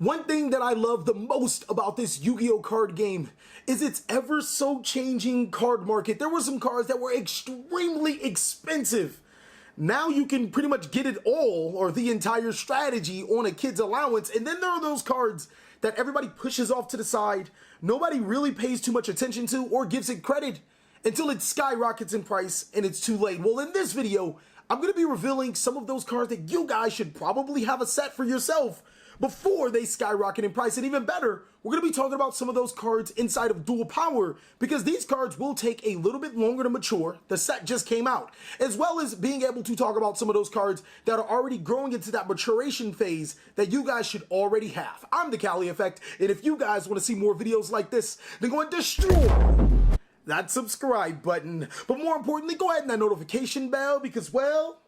One thing that I love the most about this Yu-Gi-Oh card game is its ever so changing card market. There were some cards that were extremely expensive. Now you can pretty much get it all or the entire strategy on a kid's allowance. And then there are those cards that everybody pushes off to the side, nobody really pays too much attention to or gives it credit until it skyrockets in price and it's too late. Well, in this video, I'm going to be revealing some of those cards that you guys should probably have a set for yourself before they skyrocket in price. And even better, we're going to be talking about some of those cards inside of Duel Power, because these cards will take a little bit longer to mature. The set just came out, as well as being able to talk about some of those cards that are already growing into that maturation phase that you guys should already have. I'm TheCaliEffect, and if you guys want to see more videos like this, then go and destroy that subscribe button. But more importantly, go ahead and that notification bell, because, well,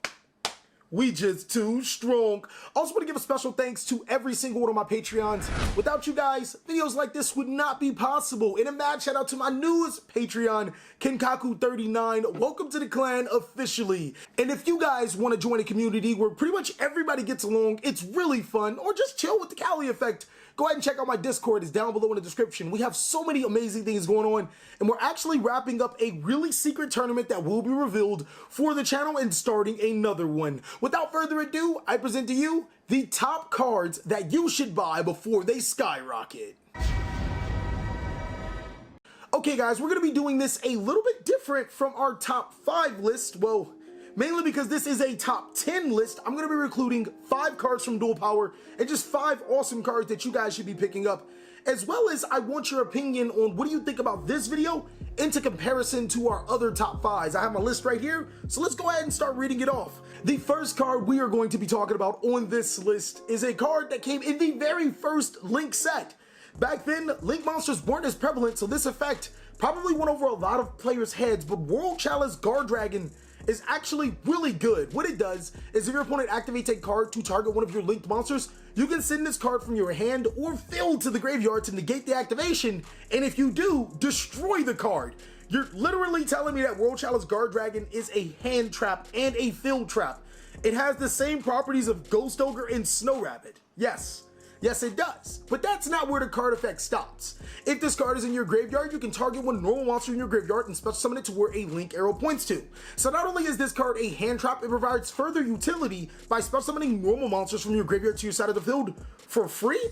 we just too strong. Also want to give a special thanks to every single one of my Patreons. Without you guys, videos like this would not be possible. And a mad shout out to my newest Patreon, Kenkaku39. Welcome to the clan officially. And if you guys want to join a community where pretty much everybody gets along, it's really fun, or just chill with the TheCaliEffect, go ahead and check out my Discord. It's down below in the description. We have so many amazing things going on, and we're actually wrapping up a really secret tournament that will be revealed for the channel and starting another one. Without further ado, I present to you the top cards that you should buy before they skyrocket. Okay guys, we're going to be doing this a little bit different from our top 5 list. Well, mainly because this is a top 10 list. I'm going to be including 5 cards from Duel Power and just 5 awesome cards that you guys should be picking up. As well as I want your opinion on what do you think about this video into comparison to our other top 5s. I have my list right here, so let's go ahead and start reading it off. The first card we are going to be talking about on this list is a card that came in the very first Link set. Back then, Link monsters weren't as prevalent, so this effect probably went over a lot of players' heads, but World Chalice Guard Dragon is actually really good. What it does is if your opponent activates a card to target one of your linked monsters, you can send this card from your hand or field to the graveyard to negate the activation, and if you do, destroy the card. You're literally telling me that World Chalice Guard Dragon is a hand trap and a field trap. It has the same properties of Ghost Ogre and Snow Rabbit. Yes, it does. But that's not where the card effect stops. If this card is in your graveyard, you can target one normal monster in your graveyard and special summon it to where a link arrow points to. So not only is this card a hand trap, it provides further utility by special summoning normal monsters from your graveyard to your side of the field for free.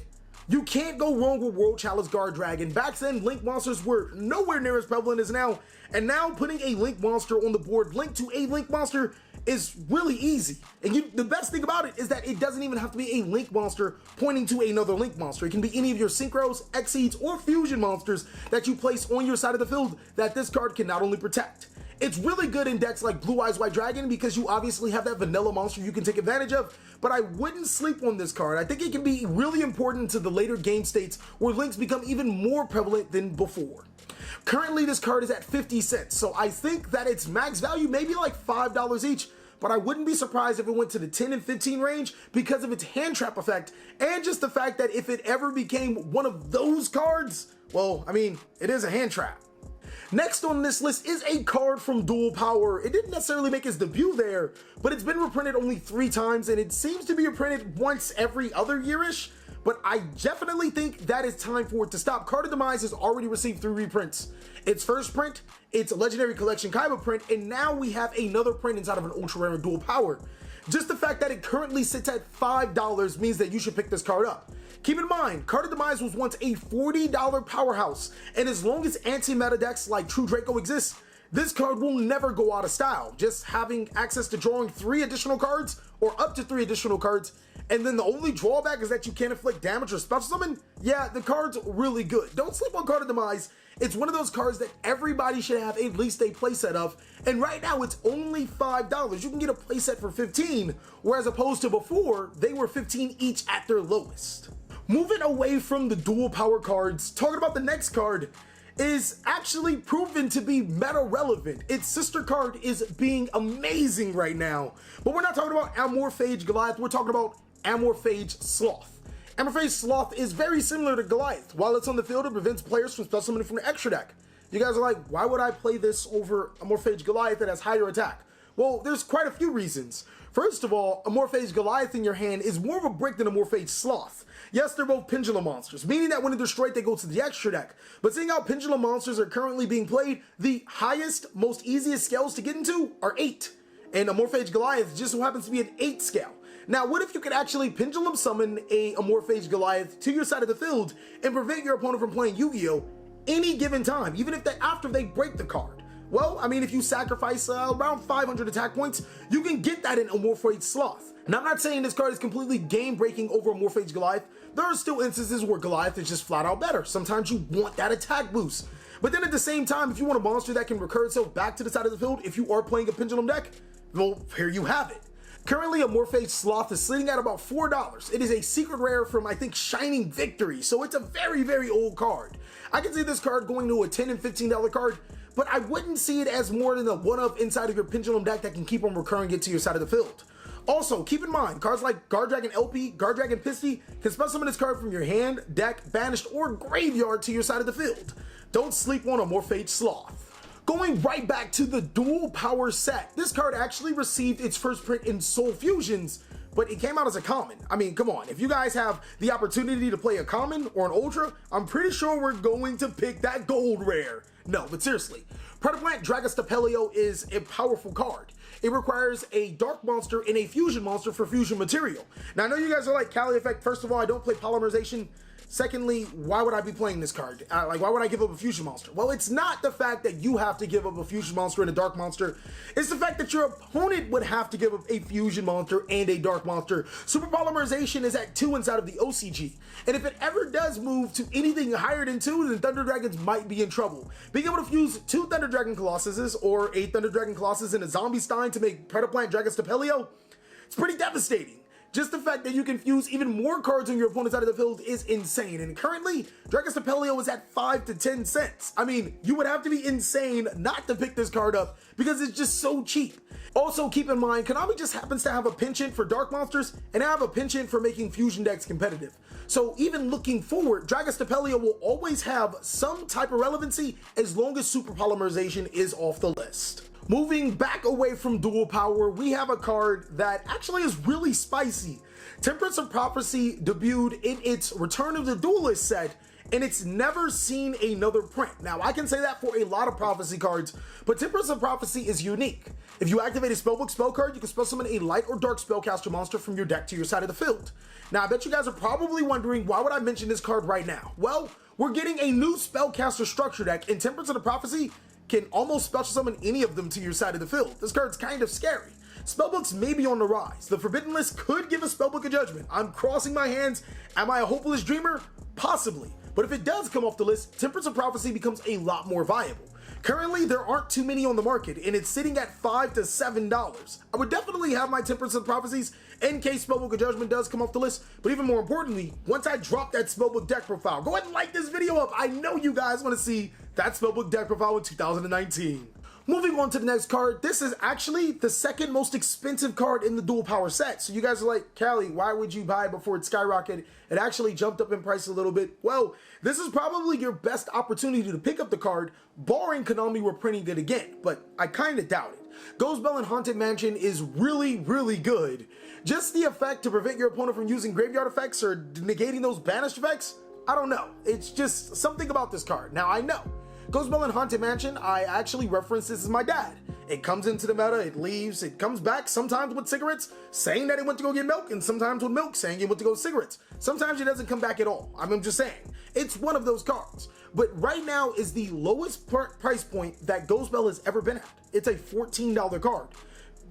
You can't go wrong with World Chalice Guard Dragon. Back then, Link monsters were nowhere near as prevalent as now, and now putting a Link monster on the board linked to a Link monster is really easy. And the best thing about it is that it doesn't even have to be a Link monster pointing to another Link monster. It can be any of your Synchros, Exceeds, or Fusion monsters that you place on your side of the field that this card can not only protect. It's really good in decks like Blue Eyes White Dragon because you obviously have that vanilla monster you can take advantage of, but I wouldn't sleep on this card. I think it can be really important to the later game states where links become even more prevalent than before. Currently, this card is at 50 cents, so I think that its max value may be like $5 each, but I wouldn't be surprised if it went to the 10 and 15 range because of its hand trap effect, and just the fact that if it ever became one of those cards, well, I mean, it is a hand trap. Next on this list is a card from Duel Power. It didn't necessarily make its debut there, but it's been reprinted only 3 times, and it seems to be reprinted once every other year-ish, but I definitely think that it's time for it to stop. Card of Demise has already received 3 reprints. Its first print, its Legendary Collection Kaiba print, and now we have another print inside of an ultra rare Duel Power. Just the fact that it currently sits at $5 means that you should pick this card up. Keep in mind, Card of Demise was once a $40 powerhouse, and as long as anti-meta decks like True Draco exist, this card will never go out of style. Just having access to drawing 3 additional cards, or up to 3 additional cards, and then the only drawback is that you can't inflict damage or special summon, yeah, the card's really good. Don't sleep on Card of Demise. It's one of those cards that everybody should have at least a playset of, and right now it's only $5. You can get a playset for $15, whereas opposed to before, they were $15 each at their lowest. Moving away from the Duel Power cards, talking about the next card is actually proven to be meta relevant. Its sister card is being amazing right now, but we're not talking about Amorphage Goliath, we're talking about Amorphage Sloth. Amorphage Sloth is very similar to Goliath. While it's on the field, it prevents players from special summoning from the extra deck. You guys are like, why would I play this over Amorphage Goliath that has higher attack? Well, there's quite a few reasons. First of all, a Morphage Goliath in your hand is more of a brick than a Morphage Sloth. Yes, they're both pendulum monsters, meaning that when they're destroyed, they go to the extra deck. But seeing how pendulum monsters are currently being played, the highest, most easiest scales to get into are 8. And a Morphage Goliath just so happens to be an 8 scale. Now, what if you could actually pendulum summon a Morphage Goliath to your side of the field and prevent your opponent from playing Yu-Gi-Oh! Any given time, even if after they break the card? Well, I mean, if you sacrifice around 500 attack points, you can get that in a Morphage Sloth. And I'm not saying this card is completely game-breaking over a Morphage Goliath. There are still instances where Goliath is just flat out better. Sometimes you want that attack boost. But then at the same time, if you want a monster that can recur itself back to the side of the field, if you are playing a pendulum deck, well, here you have it. Currently, a Morphage Sloth is sitting at about $4. It is a secret rare from, I think, Shining Victory, so it's a very, very old card. I can see this card going to a $10 and $15 card, but I wouldn't see it as more than a one-of inside of your pendulum deck that can keep on recurring it to your side of the field. Also, keep in mind, cards like Guard Dragon LP, Guard Dragon Pisty can spell summon this card from your hand, deck, banished, or graveyard to your side of the field. Don't sleep on a Morphage Sloth. Going right back to the Dual Power set, this card actually received its first print in Soul Fusions, but it came out as a common. I mean, come on, if you guys have the opportunity to play a common or an ultra, I'm pretty sure we're going to pick that gold rare. No, but seriously, Predaplant Dragostapelio is a powerful card. It requires a dark monster and a fusion monster for fusion material. Now, I know you guys are like, TheCaliEffect, first of all, I don't play polymerization. Secondly, why would I be playing this card? Why would I give up a fusion monster? Well, it's not the fact that you have to give up a fusion monster and a dark monster. It's the fact that your opponent would have to give up a fusion monster and a dark monster. Super polymerization is at 2 inside of the OCG. And if it ever does move to anything higher than 2, then Thunder Dragons might be in trouble. Being able to fuse 2 Thunder Dragon Colossuses or a Thunder Dragon Colossus and a Zombie Stein to make Predaplant Dragostapelio, it's pretty devastating. Just the fact that you can fuse even more cards on your opponent's side of the field is insane. And currently, Dragostapelio is at 5 to 10 cents. I mean, you would have to be insane not to pick this card up because it's just so cheap. Also, keep in mind, Konami just happens to have a penchant for dark monsters and have a penchant for making fusion decks competitive. So even looking forward, Dragostapelio will always have some type of relevancy as long as super polymerization is off the list. Moving back away from Dual Power, we have a card that actually is really spicy. Temperance of Prophecy debuted in its Return of the Duelist set, and it's never seen another print. Now, I can say that for a lot of Prophecy cards, but Temperance of Prophecy is unique. If you activate a Spellbook spell card, you can spell summon a light or dark spellcaster monster from your deck to your side of the field. Now, I bet you guys are probably wondering, why would I mention this card right now? Well, we're getting a new spellcaster structure deck, and Temperance of the Prophecy can almost special summon any of them to your side of the field. This card's kind of scary. Spellbooks may be on the rise. The Forbidden List could give a Spellbook a judgment. I'm crossing my hands. Am I a hopeless dreamer? Possibly. But if it does come off the list, Temperance of Prophecy becomes a lot more viable. Currently, there aren't too many on the market, and it's sitting at $5 to $7. I would definitely have my Temperance of Prophecies in case Spellbook of Judgment does come off the list, but even more importantly, once I drop that Spellbook deck profile, go ahead and like this video up. I know you guys want to see that Spellbook deck profile in 2019. Moving on to the next card, this is actually the second most expensive card in the Dual Power set. So you guys are like, Callie, why would you buy it before it skyrocketed? It actually jumped up in price a little bit. Well, this is probably your best opportunity to pick up the card, barring Konami reprinting it again, but I kind of doubt it. Ghostbell and Haunted Mansion is really, really good. Just the effect to prevent your opponent from using graveyard effects or negating those banished effects, I don't know. It's just something about this card. Now I know. Ghostbell and Haunted Mansion, I actually reference this as my dad. It comes into the meta, it leaves, it comes back, sometimes with cigarettes, saying that it went to go get milk, and sometimes with milk, saying it went to go cigarettes. Sometimes it doesn't come back at all. I'm just saying. It's one of those cards. But right now is the lowest price point that Ghostbell has ever been at. It's a $14 card.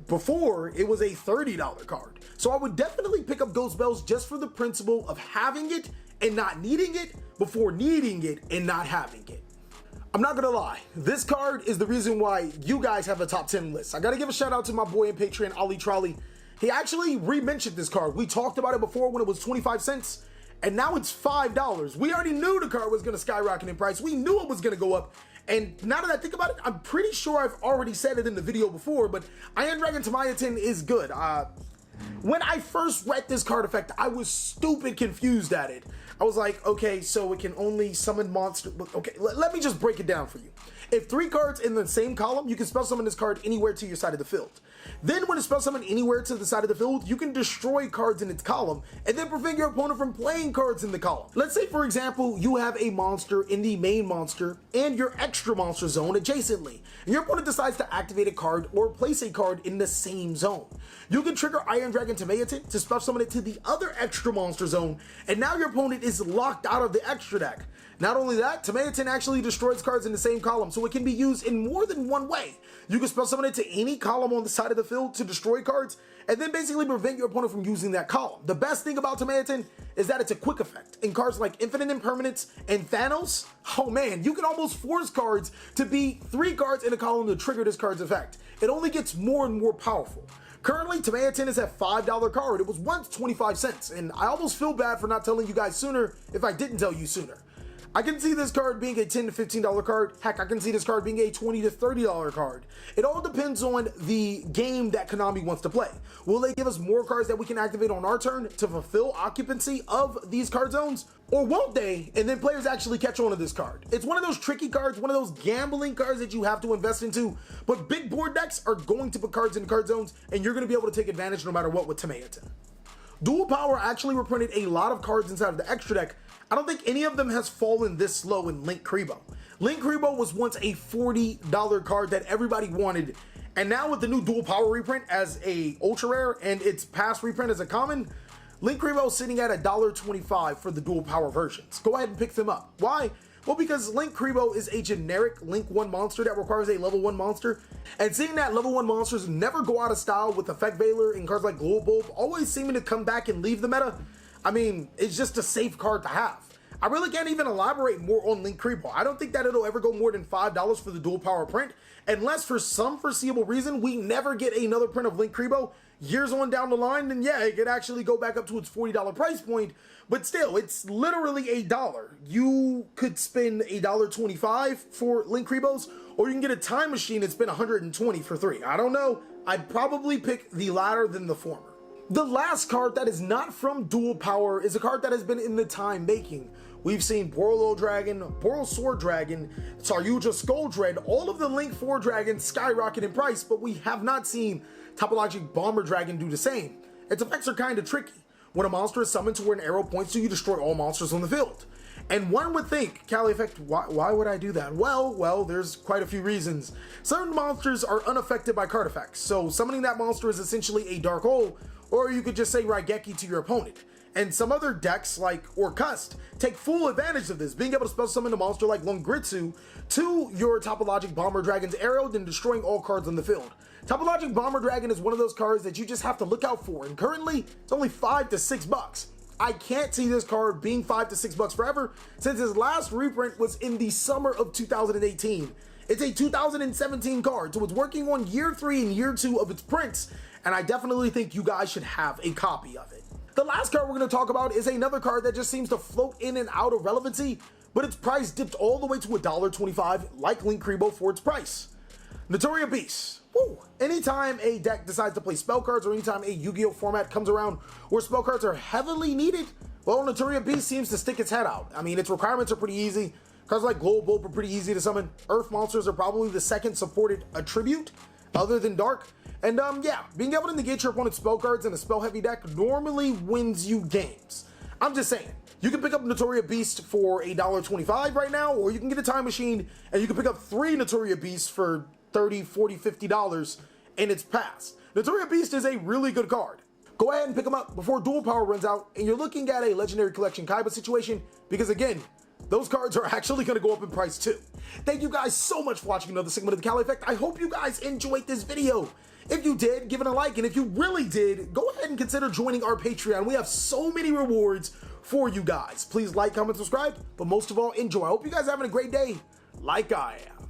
Before, it was a $30 card. So I would definitely pick up Ghostbells just for the principle of having it and not needing it before needing it and not having it. I'm not gonna lie, this card is the reason why you guys have a top 10 list. I gotta give a shout out to my boy in Patreon, Ali Trolley. He actually re-mentioned this card. We talked about it before when it was 25 cents, and now it's $5. We already knew the card was gonna skyrocket in price. We knew it was gonna go up. And now that I think about it, I'm pretty sure I've already said it in the video before, but Iron Dragon Tamayatin is good. When I first read this card effect, I was stupid confused at it. I was like, okay, so it can only summon monster. Okay, let me just break it down for you. If 3 cards in the same column, you can spell summon this card anywhere to your side of the field. Then when it's spell summoned anywhere to the side of the field, you can destroy cards in its column and then prevent your opponent from playing cards in the column. Let's say, for example, you have a monster in the main monster and your extra monster zone adjacently, and your opponent decides to activate a card or place a card in the same zone. You can trigger Iron Dragon Tamayatin to spell summon it to the other extra monster zone, and now your opponent is locked out of the extra deck. Not only that, Tamayatin actually destroys cards in the same column, so it can be used in more than one way. You can spell summon it to any column on the side of the field to destroy cards, and then basically prevent your opponent from using that column. The best thing about Tamayatin is that it's a quick effect. In cards like Infinite Impermanence and Thanos, oh man, you can almost force cards to be 3 cards in a column to trigger this card's effect. It only gets more and more powerful. Currently, Tamayatin is a $5 card. It was once 25 cents, and I almost feel bad for not telling you guys sooner if I didn't tell you sooner. I can see this card being a $10 to $15 card. Heck, I can see this card being a $20 to $30 card. It all depends on the game that Konami wants to play. Will they give us more cards that we can activate on our turn to fulfill occupancy of these card zones? Or won't they, and then players actually catch on to this card? It's one of those tricky cards, one of those gambling cards that you have to invest into, but big board decks are going to put cards in card zones, and you're going to be able to take advantage no matter what with Tamayatin. Dual Power actually reprinted a lot of cards inside of the extra deck. I don't think any of them has fallen this low in Link Kribo. Link Kribo was once a $40 card that everybody wanted, and now with the new Dual Power reprint as a ultra rare and its past reprint as a common, Link Kribo is sitting at $1.25 for the Dual Power versions. Go ahead and pick them up. Why? Well, because Link Kribo is a generic Link 1 monster that requires a level 1 monster, and seeing that level 1 monsters never go out of style with Effect Veiler and cards like Glow Bulb always seeming to come back and leave the meta, I mean, it's just a safe card to have. I really can't even elaborate more on Link Kribo. I don't think that it'll ever go more than $5 for the Dual Power print, unless for some foreseeable reason we never get another print of Link Kribo years on down the line, then yeah, it could actually go back up to its $40 price point, but still, it's literally $1. You could spend $1.25 for Link Kribos, or you can get a time machine and spend $120 for 3. I don't know. I'd probably pick the latter than the former. The last card that is not from Dual Power is a card that has been in the time making. We've seen Borlo Dragon, Boral Sword Dragon, Saryuja Skull Dread, all of the Link 4 dragons skyrocket in price, but we have not seen Topologic Bomber Dragon do the same. Its effects are kind of tricky. When a monster is summoned to where an arrow points to, you destroy all monsters on the field. And one would think, TheCaliEffect, why would I do that? Well, there's quite a few reasons. Certain monsters are unaffected by card effects, so summoning that monster is essentially a dark hole, or you could just say Raigeki to your opponent. And some other decks, like Orcust, take full advantage of this, being able to spell summon a monster like Lungritsu to your Topologic Bomber Dragon's arrow, then destroying all cards on the field. Topologic Bomber Dragon is one of those cards that you just have to look out for, and currently, it's only $5 to $6. I can't see this card being $5 to $6 forever, since his last reprint was in the summer of 2018. It's a 2017 card, so it's working on year 3 and year 2 of its prints, and I definitely think you guys should have a copy of it. The last card we're going to talk about is another card that just seems to float in and out of relevancy, but its price dipped all the way to $1.25, like Link Kribo for its price. Notoria Beast. Woo. Anytime a deck decides to play spell cards, or anytime a Yu-Gi-Oh format comes around where spell cards are heavily needed, well, Notoria Beast seems to stick its head out. I mean, its requirements are pretty easy. Cards like Glow Bulb are pretty easy to summon. Earth monsters are probably the second supported attribute, other than Dark. And yeah, being able to negate your opponent's spell cards in a spell-heavy deck normally wins you games. I'm just saying, you can pick up Notoria Beast for $1.25 right now, or you can get a time machine and you can pick up 3 Notoria Beasts for $30, $40, $50 in its past. Notoria Beast is a really good card. Go ahead and pick them up before Dual Power runs out, and you're looking at a Legendary Collection Kaiba situation, because again, those cards are actually going to go up in price too. Thank you guys so much for watching another segment of the TheCaliEffect. I hope you guys enjoyed this video. If you did, give it a like, and if you really did, go ahead and consider joining our Patreon. We have so many rewards for you guys. Please like, comment, subscribe, but most of all, enjoy. I hope you guys are having a great day, like I am.